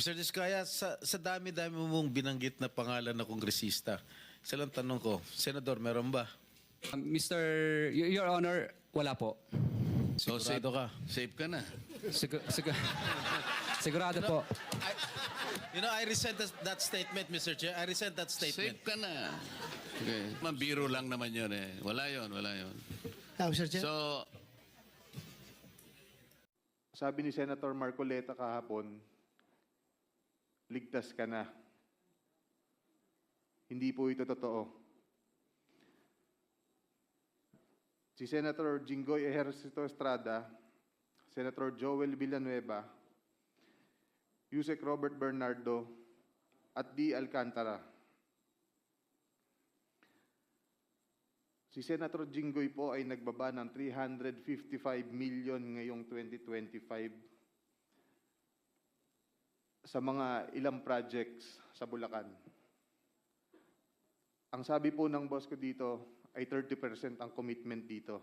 Mr. Diskaya, sa dami-dami mong binanggit na pangalan na kongresista, isa lang tanong ko, Senador, meron ba? Your Honor, wala po. So, Sigurado ka? safe ka na. Sigurado po. I resent that statement, Mr. Chair. I resent that statement. Safe ka na. Okay. Mabiro lang naman yun eh. Wala yun. Mr. Chair. So, Sabi ni Senator Marcoleta kahapon, ligtas ka na. Hindi po ito totoo. Si Senator Jinggoy Ejercito Estrada, Senator Joel Villanueva, Yusek Robert Bernardo, at D. Alcantara. Si Senator Jinggoy po ay nagbaba ng 355 million ngayong 2025 sa mga ilang projects sa Bulacan. Ang sabi po ng boss ko dito ay 30% ang commitment dito.